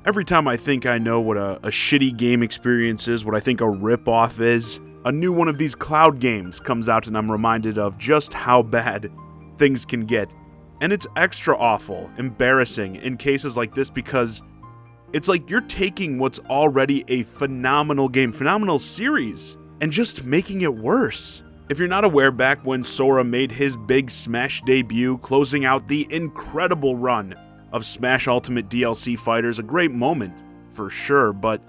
Every time I think I know what a shitty game experience is, what I think a ripoff is, a new one of these cloud games comes out and I'm reminded of just how bad things can get. And it's extra awful, embarrassing in cases like this because it's like you're taking what's already a phenomenal game, phenomenal series, and just making it worse. If you're not aware, back when Sora made his big Smash debut, closing out the incredible run of Smash Ultimate DLC fighters, a great moment for sure, but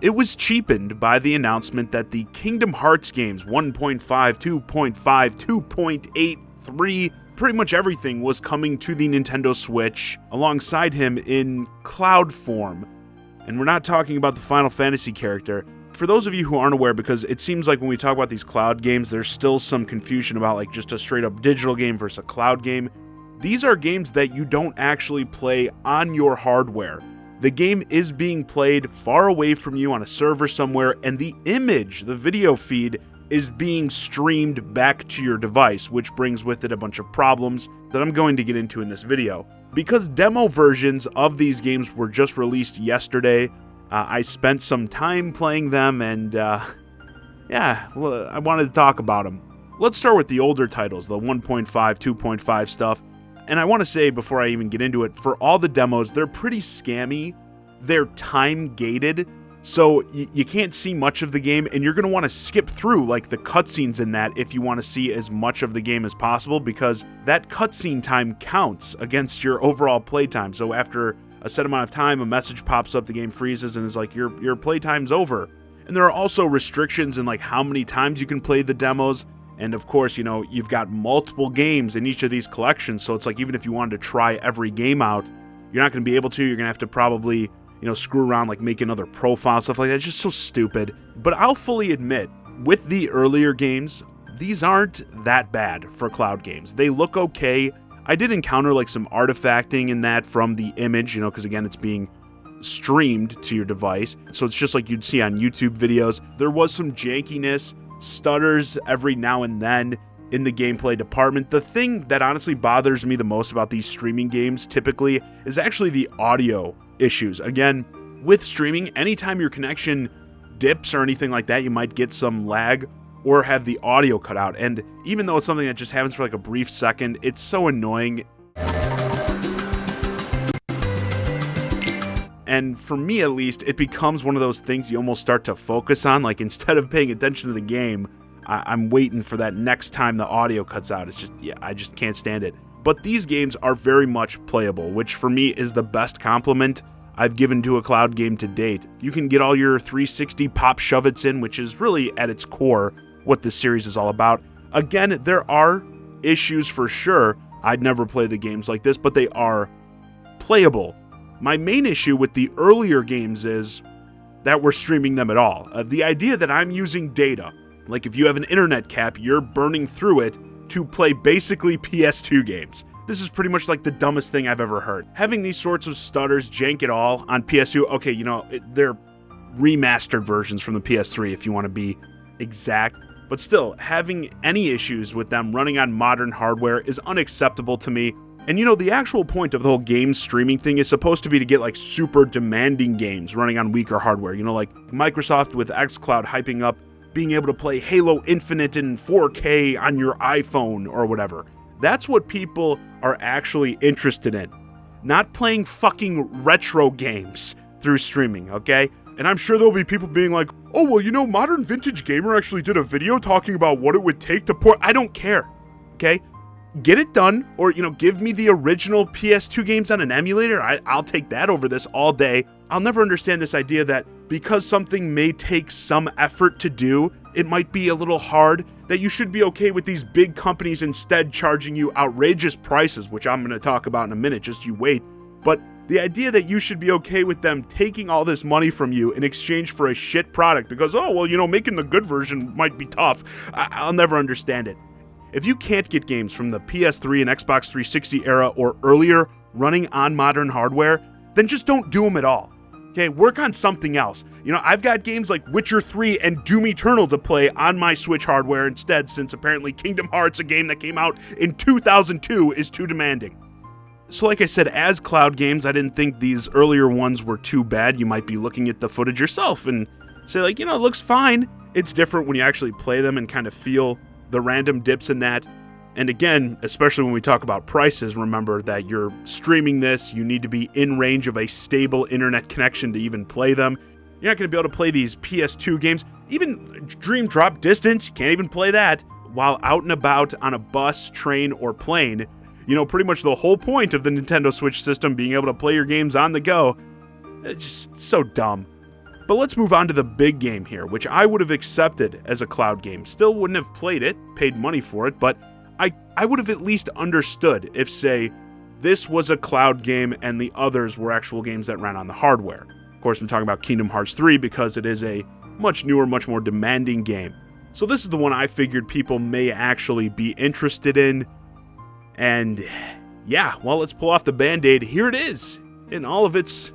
it was cheapened by the announcement that the Kingdom Hearts games 1.5, 2.5, 2.8, 3, pretty much everything was coming to the Nintendo Switch alongside him in cloud form. And we're not talking about the Final Fantasy character. For those of you who aren't aware, because it seems like when we talk about these cloud games, there's still some confusion about like just a straight up digital game versus a cloud game. These are games that you don't actually play on your hardware. The game is being played far away from you on a server somewhere, and the image, the video feed, is being streamed back to your device, which brings with it a bunch of problems that I'm going to get into in this video. Because demo versions of these games were just released yesterday, I spent some time playing them, and I wanted to talk about them. Let's start with the older titles, the 1.5, 2.5 stuff. And I want to say, before I even get into it, for all the demos, they're pretty scammy. They're time-gated, so you can't see much of the game, and you're going to want to skip through like the cutscenes in that if you want to see as much of the game as possible, because that cutscene time counts against your overall playtime. So after a set amount of time, a message pops up, the game freezes, and is like, your playtime's over. And there are also restrictions in like how many times you can play the demos. And of course, you know, you've got multiple games in each of these collections, so it's like even if you wanted to try every game out, you're not going to be able to. You're going to have to probably, screw around, like make another profile, stuff like that. It's just so stupid. But I'll fully admit, with the earlier games, these aren't that bad for cloud games. They look okay. I did encounter like some artifacting in that from the image, because again, it's being streamed to your device. So it's just like you'd see on YouTube videos. There was some jankiness, stutters every now and then in the gameplay department. The thing that honestly bothers me the most about these streaming games typically is actually the audio issues. Again, with streaming, anytime your connection dips or anything like that, you might get some lag or have the audio cut out. And even though it's something that just happens for like a brief second, it's so annoying. And for me, at least, it becomes one of those things you almost start to focus on. Like, instead of paying attention to the game, I'm waiting for that next time the audio cuts out. It's just, I just can't stand it. But these games are very much playable, which for me is the best compliment I've given to a cloud game to date. You can get all your 360 pop shove-its in, which is really, at its core, what this series is all about. Again, there are issues for sure. I'd never play the games like this, but they are playable. My main issue with the earlier games is that we're streaming them at all. The idea that I'm using data, like if you have an internet cap, you're burning through it to play basically PS2 games. This is pretty much like the dumbest thing I've ever heard. Having these sorts of stutters jank it all on PS2, okay, they're remastered versions from the PS3 if you want to be exact. But still, having any issues with them running on modern hardware is unacceptable to me. And the actual point of the whole game streaming thing is supposed to be to get like super demanding games running on weaker hardware. Like Microsoft with xCloud hyping up being able to play Halo Infinite in 4K on your iPhone or whatever. That's what people are actually interested in. Not playing fucking retro games through streaming, okay? And I'm sure there'll be people being like, oh, well, Modern Vintage Gamer actually did a video talking about what it would take to port. I don't care, okay? Get it done, or, give me the original PS2 games on an emulator. I'll take that over this all day. I'll never understand this idea that because something may take some effort to do, it might be a little hard, that you should be okay with these big companies instead charging you outrageous prices, which I'm going to talk about in a minute, just you wait. But the idea that you should be okay with them taking all this money from you in exchange for a shit product because, making the good version might be tough, I'll never understand it. If you can't get games from the PS3 and Xbox 360 era or earlier running on modern hardware, then just don't do them at all. Okay, work on something else. I've got games like Witcher 3 and Doom Eternal to play on my Switch hardware instead, since apparently Kingdom Hearts, a game that came out in 2002, is too demanding. So like I said, as cloud games, I didn't think these earlier ones were too bad. You might be looking at the footage yourself and say like, it looks fine. It's different when you actually play them and kind of feel the random dips in that. And again, especially when we talk about prices, remember that you're streaming this, you need to be in range of a stable internet connection to even play them. You're not going to be able to play these PS2 games. Even Dream Drop Distance, you can't even play that while out and about on a bus, train, or plane. Pretty much the whole point of the Nintendo Switch system being able to play your games on the go. It's just so dumb. But let's move on to the big game here, which I would have accepted as a cloud game. Still wouldn't have played it, paid money for it, but I would have at least understood if, say, this was a cloud game and the others were actual games that ran on the hardware. Of course, I'm talking about Kingdom Hearts 3 because it is a much newer, much more demanding game. So this is the one I figured people may actually be interested in. And yeah, well, let's pull off the Band-Aid. Here it is in all of its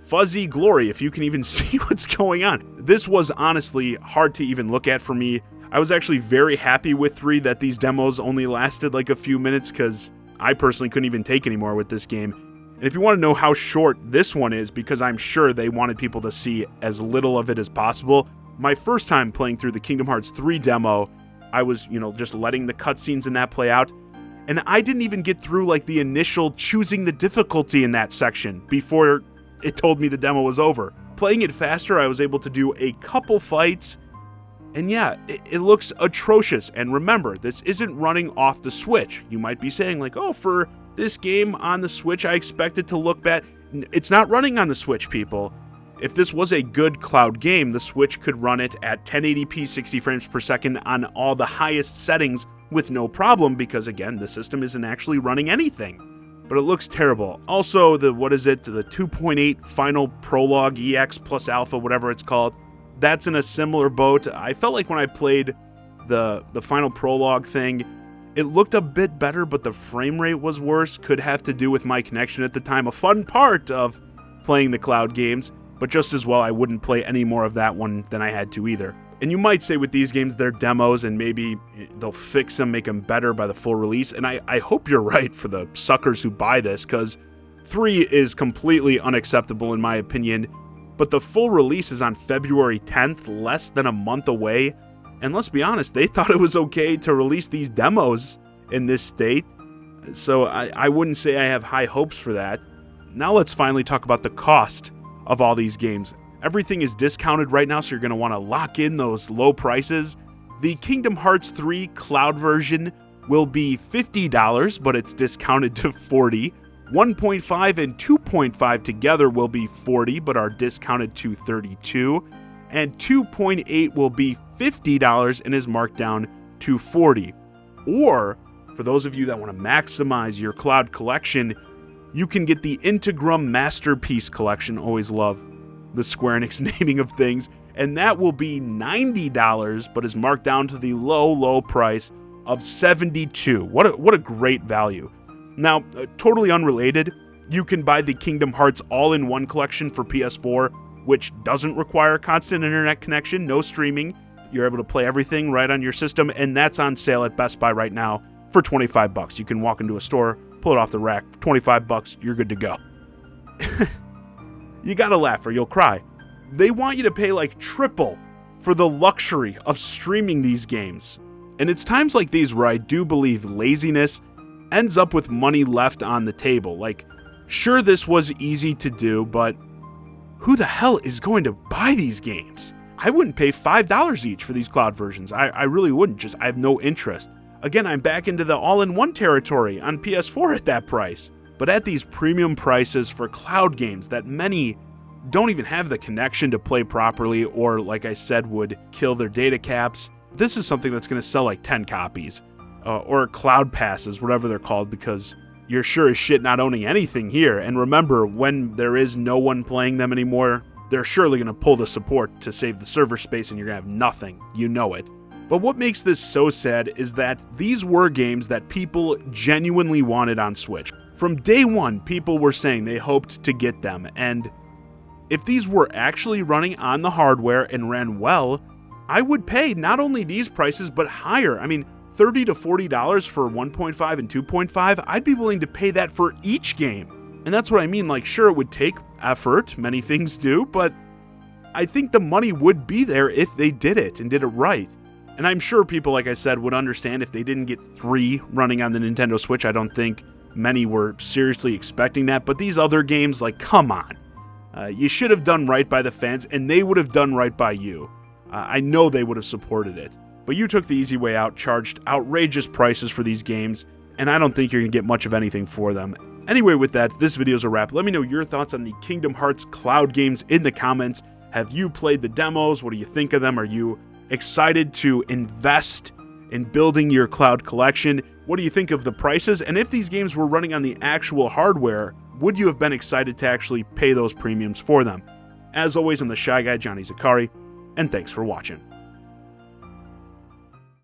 fuzzy glory, if you can even see what's going on. This was honestly hard to even look at for me. I was actually very happy with 3 that these demos only lasted like a few minutes because I personally couldn't even take any more with this game. And if you want to know how short this one is, because I'm sure they wanted people to see as little of it as possible, my first time playing through the Kingdom Hearts 3 demo, I was, just letting the cutscenes in that play out. And I didn't even get through like the initial choosing the difficulty in that section before it told me the demo was over. Playing it faster, I was able to do a couple fights. And yeah, it looks atrocious. And remember, this isn't running off the Switch. You might be saying like, oh, for this game on the Switch, I expect it to look bad. It's not running on the Switch, people. If this was a good cloud game, the Switch could run it at 1080p 60 frames per second on all the highest settings with no problem because, again, the system isn't actually running anything. But it looks terrible. Also, the 2.8 Final Prologue EX plus Alpha, whatever it's called, that's in a similar boat. I felt like when I played the Final Prologue thing, it looked a bit better, but the frame rate was worse. Could have to do with my connection at the time. A fun part of playing the cloud games, but just as well, I wouldn't play any more of that one than I had to either. And you might say with these games, they're demos, and maybe they'll fix them, make them better by the full release. And I hope you're right for the suckers who buy this, because 3 is completely unacceptable in my opinion. But the full release is on February 10th, less than a month away. And let's be honest, they thought it was okay to release these demos in this state. So I wouldn't say I have high hopes for that. Now let's finally talk about the cost of all these games. Everything is discounted right now, so you're going to want to lock in those low prices. The Kingdom Hearts 3 cloud version will be $50, but it's discounted to $40. 1.5 and 2.5 together will be $40, but are discounted to $32. And 2.8 will be $50 and is marked down to $40. Or, for those of you that want to maximize your cloud collection, you can get the Integrum Masterpiece Collection. Always love the Square Enix naming of things. And that will be $90, but is marked down to the low price of $72. What a great value. Now, totally unrelated, you can buy the Kingdom Hearts All-in-One Collection for PS4, which doesn't require constant internet connection, no streaming. You're able to play everything right on your system, and that's on sale at Best Buy right now for $25. You can walk into a store, pull it off the rack, for $25, you're good to go. You gotta laugh or you'll cry. They want you to pay like triple for the luxury of streaming these games. And it's times like these where I do believe laziness ends up with money left on the table. Like, sure, this was easy to do, but who the hell is going to buy these games? I wouldn't pay $5 each for these cloud versions. I really wouldn't. I have no interest. Again, I'm back into the all-in-one territory on PS4 at that price. But at these premium prices for cloud games that many don't even have the connection to play properly, or like I said, would kill their data caps, this is something that's going to sell like 10 copies. Or cloud passes, whatever they're called, because you're sure as shit not owning anything here. And remember, when there is no one playing them anymore, they're surely going to pull the support to save the server space and you're going to have nothing. You know it. But what makes this so sad is that these were games that people genuinely wanted on Switch. From day one, people were saying they hoped to get them, and if these were actually running on the hardware and ran well, I would pay not only these prices, but higher. I mean, $30 to $40 for 1.5 and 2.5, I'd be willing to pay that for each game. And that's what I mean, like, sure, it would take effort, many things do, but I think the money would be there if they did it and did it right. And I'm sure people, like I said, would understand if they didn't get 3 running on the Nintendo Switch. I don't think many were seriously expecting that, but these other games, like, come on. You should have done right by the fans, and they would have done right by you. I know they would have supported it. But you took the easy way out, charged outrageous prices for these games, and I don't think you're going to get much of anything for them. Anyway, with that, this video's a wrap. Let me know your thoughts on the Kingdom Hearts cloud games in the comments. Have you played the demos? What do you think of them? Are you excited to invest in building your cloud collection? What do you think of the prices? And if these games were running on the actual hardware, would you have been excited to actually pay those premiums for them? As always, I'm the Shy Guy, Johnny Zakari, and thanks for watching.